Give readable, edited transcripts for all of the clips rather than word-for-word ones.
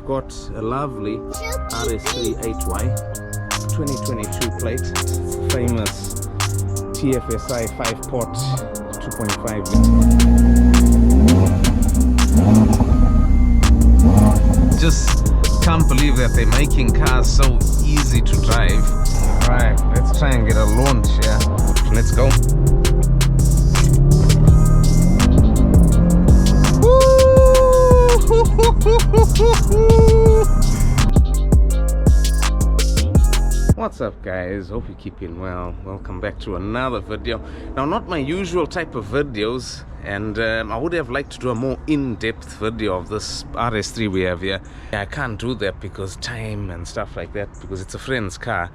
we've got a lovely RS3 HY 2022 plate, famous TFSI 5-pot 2.5 liter. Just can't believe that they're making cars so easy to drive. Alright, let's try and get a launch here. Let's go. What's up guys, hope you're keeping well. Welcome back to another video. Now, not my usual type of videos, and I would have liked to do a more in-depth video of this RS3 we have here. I can't do that because time and stuff like that, because it's a friend's car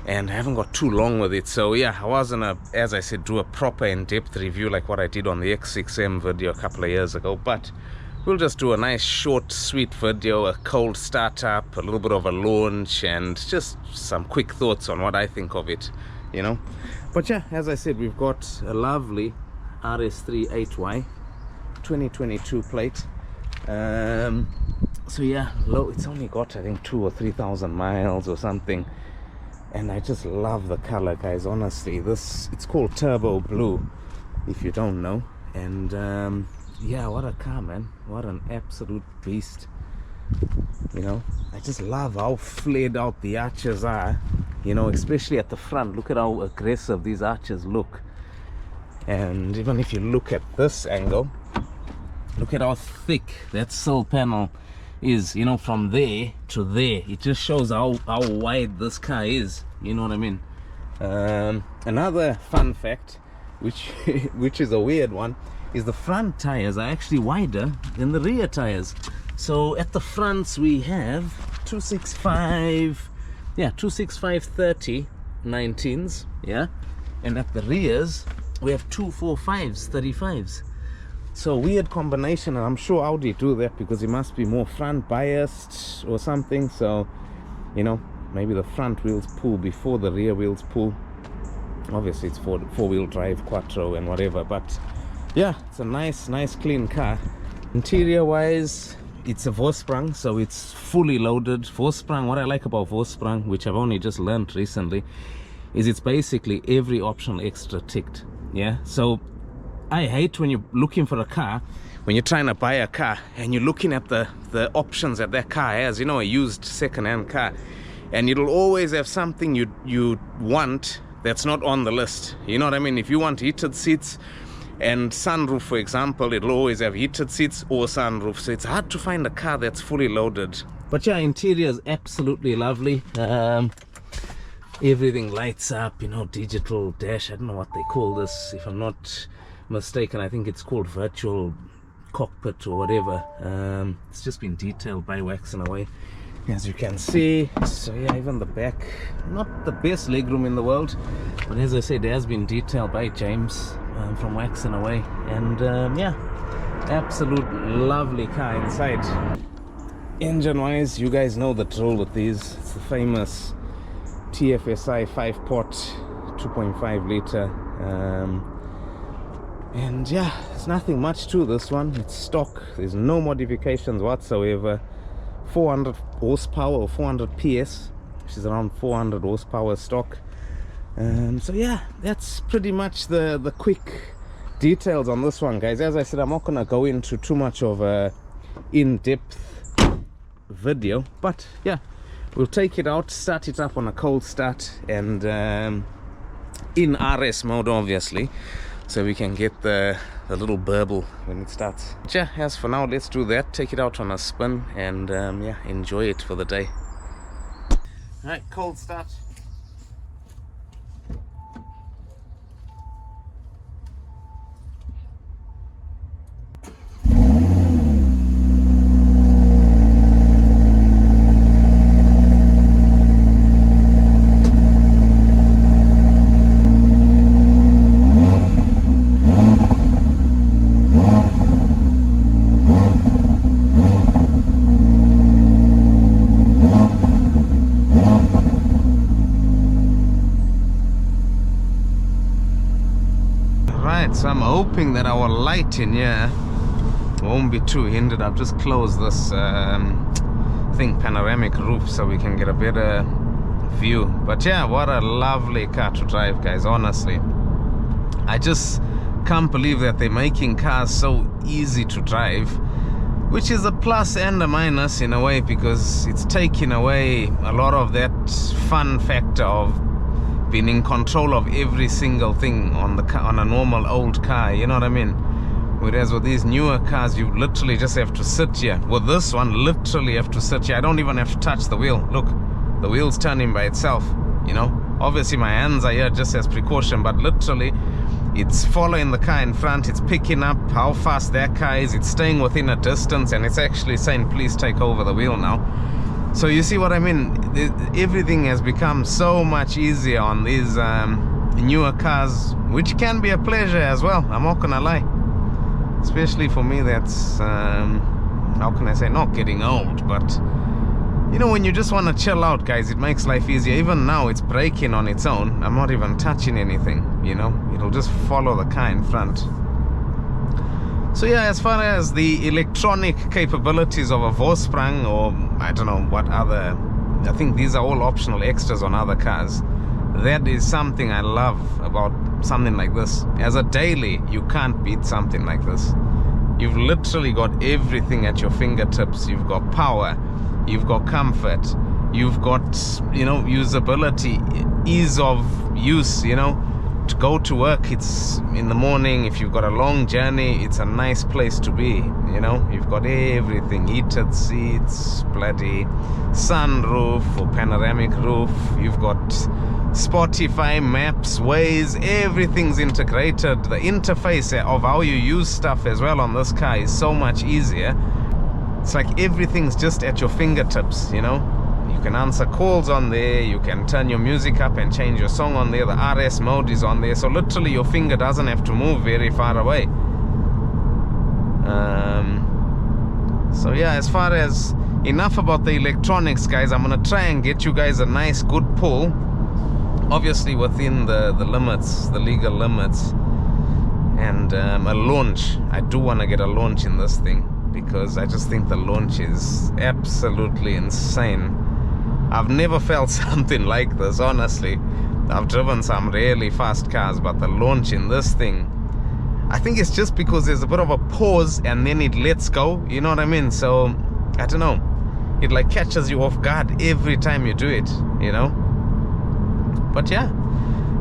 and I haven't got too long with it. So yeah, I wasn't as I said, do a proper in-depth review like what I did on the X6M video a couple of years ago, but we'll just do a nice short sweet video, a cold startup, a little bit of a launch, and just some quick thoughts on what I think of it, you know. But yeah, as I said, we've got a lovely RS3 HY 2022 plate. So yeah, it's only got I think 2,000 or 3,000 miles or something, and I just love the color, guys. Honestly, it's called turbo blue if you don't know. And yeah, what a car, man. What an absolute beast. You know, I just love how flared out the arches are, you know, especially at the front. Look at how aggressive these arches look. And even if you look at this angle, look at how thick that sill panel is, you know, from there to there. It just shows how wide this car is, you know what I mean. Another fun fact, which is a weird one, is the front tires are actually wider than the rear tires. So at the fronts we have 265, yeah, 265/30 19s, yeah, and at the rears we have 245s 35s. So weird combination, and I'm sure Audi do that because it must be more front biased or something. So, you know, maybe the front wheels pull before the rear wheels pull. Obviously it's four-wheel drive, quattro and whatever, but yeah, it's a nice clean car. Interior wise, it's a Vorsprung, so it's fully loaded. Vorsprung, what I like about Vorsprung, which I've only just learned recently, is it's basically every optional extra ticked. Yeah, so I hate when you're looking for a car, when you're trying to buy a car and you're looking at the options that car has, you know, a used second-hand car, and it'll always have something you want that's not on the list. You know what I mean? If you want heated seats and sunroof, for example, it'll always have heated seats or sunroof. So it's hard to find a car that's fully loaded. But yeah, interior is absolutely lovely. Everything lights up, you know, digital dash. I don't know what they call this, if I'm not mistaken. I think it's called virtual cockpit or whatever. It's just been detailed by waxing away, as you can see. So yeah, even the back, not the best legroom in the world, but as I said, it has been detailed by James from waxing away. And yeah, absolute lovely car inside. Engine wise, you guys know the drill with these. It's the famous TFSI 5-pot 2.5 liter. And yeah, there's nothing much to this one. It's stock, there's no modifications whatsoever. 400 horsepower or 400 PS, which is around 400 horsepower stock. So yeah, that's pretty much the quick details on this one, guys. As I said, I'm not gonna go into too much of a in-depth video, but yeah, we'll take it out, start it up on a cold start, and in RS mode obviously, so we can get the little burble when it starts. But yeah, as for now, let's do that, take it out on a spin, and yeah, enjoy it for the day. All right, cold start. So I'm hoping that our light in here won't be too hindered. I've just closed this thing, panoramic roof, so we can get a better view. But yeah, what a lovely car to drive, guys. Honestly, I just can't believe that they're making cars so easy to drive, which is a plus and a minus in a way, because it's taking away a lot of that fun factor of being in control of every single thing on the car, on a normal old car, you know what I mean? Whereas with these newer cars, you literally just have to sit here. With this one, literally have to sit here. I don't even have to touch the wheel. Look, the wheel's turning by itself, you know? Obviously my hands are here just as precaution, but literally it's following the car in front. It's picking up how fast that car is. It's staying within a distance, and it's actually saying, please take over the wheel now. So you see what I mean? Everything has become so much easier on these newer cars, which can be a pleasure as well, I'm not gonna lie. Especially for me, that's how can I say, not getting old, but you know, when you just want to chill out, guys, it makes life easier. Even now it's braking on its own. I'm not even touching anything, you know, it'll just follow the car in front. So yeah, as far as the electronic capabilities of a Vorsprung, or I don't know what other, I think these are all optional extras on other cars. That is something I love about something like this. As a daily, you can't beat something like this. You've literally got everything at your fingertips. You've got power, you've got comfort, you've got, you know, usability, ease of use, you know. To go to work, it's in the morning, if you've got a long journey, it's a nice place to be, you know. You've got everything, heated seats, bloody sunroof or panoramic roof, you've got Spotify, maps, Waze, everything's integrated. The interface of how you use stuff as well on this car is so much easier. It's like everything's just at your fingertips, you know. You can answer calls on there, you can turn your music up and change your song on there. The RS mode is on there, so literally your finger doesn't have to move very far away. So yeah, as far as enough about the electronics, guys, I'm gonna try and get you guys a nice good pull, obviously within the limits, the legal limits, and a launch. I do want to get a launch in this thing, because I just think the launch is absolutely insane. I've never felt something like this, honestly. I've driven some really fast cars, but the launch in this thing, I think it's just because there's a bit of a pause and then it lets go, you know what I mean? So, I don't know, it like catches you off guard every time you do it, you know? But yeah,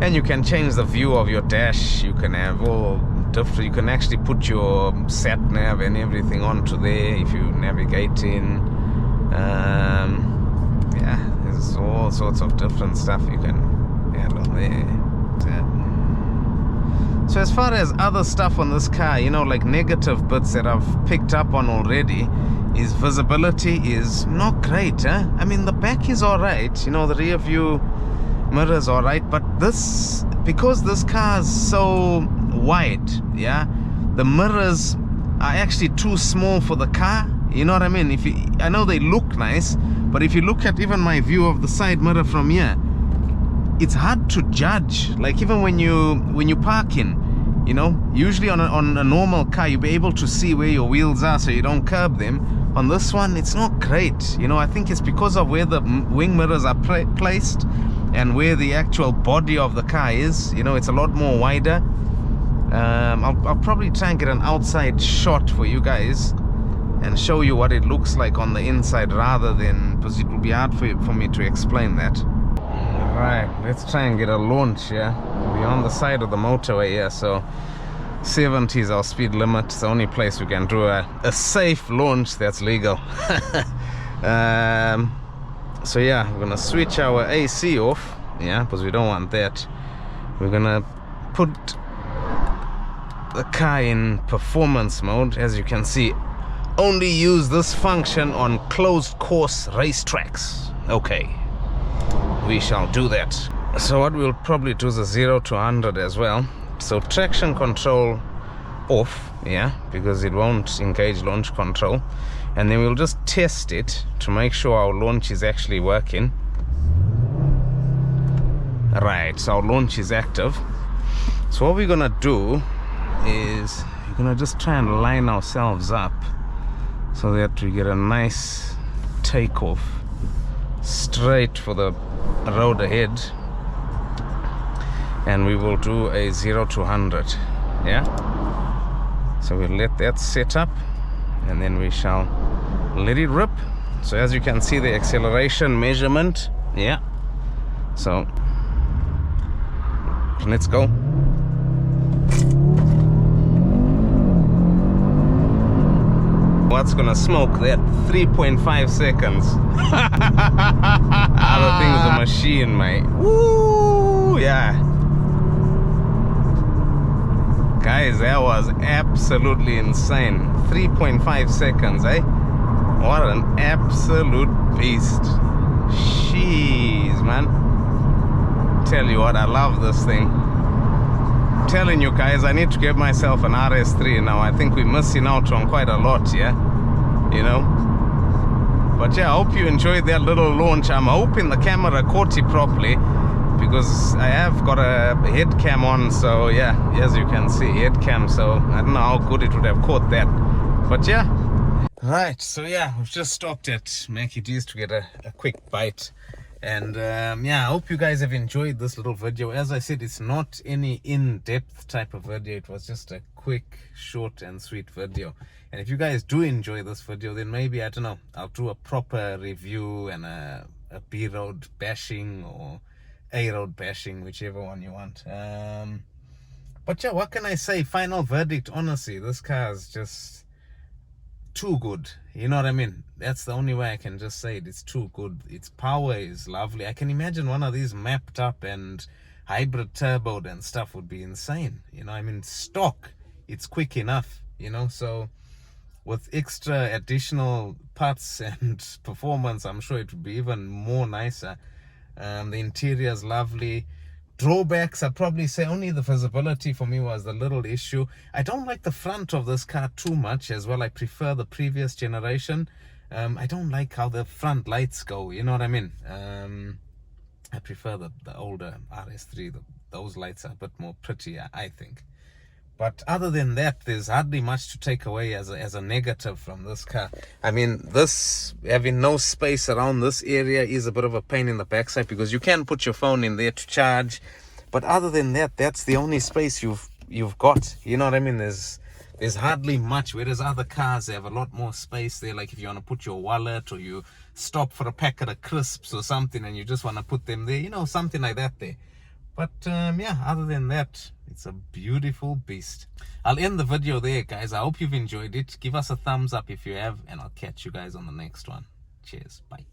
and you can change the view of your dash. You can have all different, you can actually put your sat nav and everything onto there if you navigate in. Yeah, there's all sorts of different stuff you can add on there. So as far as other stuff on this car, you know, like negative bits that I've picked up on already, is visibility is not great, huh? I mean, the back is alright, you know, the rear view mirrors alright, but this, because this car is so wide, yeah, the mirrors are actually too small for the car, you know what I mean? If you, I know they look nice, but if you look at even my view of the side mirror from here, it's hard to judge. Like even when you park in, you know, usually on a normal car you'll be able to see where your wheels are so you don't curb them. On this one, it's not great, you know. I think it's because of where the wing mirrors are placed and where the actual body of the car is, you know. It's a lot more wider. I'll probably try and get an outside shot for you guys and show you what it looks like on the inside, rather than, because it will be hard for me to explain that. Right, let's try and get a launch here. We're on the side of the motorway here, so 70 is our speed limit. It's the only place we can do a safe launch that's legal. So yeah, we're gonna switch our AC off, yeah, because we don't want that. We're gonna put the car in performance mode. As you can see, only use this function on closed course racetracks. Okay, we shall do that. So what we'll probably do is a 0 to 100 as well. So traction control off, yeah, because it won't engage launch control, and then we'll just test it to make sure our launch is actually working. Right, so our launch is active. So what we're gonna do is we're gonna just try and line ourselves up so that we get a nice take off straight for the road ahead, and we will do a 0 to 100. Yeah, so we'll let that set up and then we shall let it rip. So as you can see, the acceleration measurement, yeah, so let's go. What's gonna smoke that? 3.5 seconds. Other thing's a machine, mate. Woo! Yeah. Guys, that was absolutely insane. 3.5 seconds, eh? What an absolute beast. Jeez, man. Tell you what, I love this thing. I'm telling you guys, I need to get myself an RS3 now. I think we're missing out on quite a lot, yeah? You know? But yeah, I hope you enjoyed that little launch. I'm hoping the camera caught it properly, because I have got a head cam on, so yeah, as you can see, head cam, so I don't know how good it would have caught that. But yeah. Right, so yeah, we've just stopped at Mackie D's to get a quick bite. And yeah, I hope you guys have enjoyed this little video. As I said, it's not any in-depth type of video. It was just a quick, short and sweet video. And if you guys do enjoy this video, then maybe, I don't know, I'll do a proper review and a B-road bashing or A-road bashing, whichever one you want. But yeah, what can I say? Final verdict, honestly, this car is just too good. You know what I mean? That's the only way I can just say it. It's too good. Its power is lovely. I can imagine one of these mapped up and hybrid turboed and stuff would be insane. You know, I mean, stock, it's quick enough, you know, so with extra additional parts and performance, I'm sure it would be even more nicer. The interior is lovely. Drawbacks, I'd probably say only the visibility for me was the little issue. I don't like the front of this car too much as well. I prefer the previous generation. I don't like how the front lights go, you know what I mean? I prefer the older RS3. Those lights are a bit more prettier, I think. But other than that, there's hardly much to take away as a negative from this car. I mean, this having no space around this area is a bit of a pain in the backside, because you can put your phone in there to charge. But other than that, that's the only space you've got. You know what I mean? There's hardly much, whereas other cars have a lot more space there. Like if you want to put your wallet, or you stop for a packet of crisps or something and you just want to put them there, you know, something like that there. But yeah, other than that, it's a beautiful beast. I'll end the video there, guys. I hope you've enjoyed it. Give us a thumbs up if you have, and I'll catch you guys on the next one. Cheers. Bye.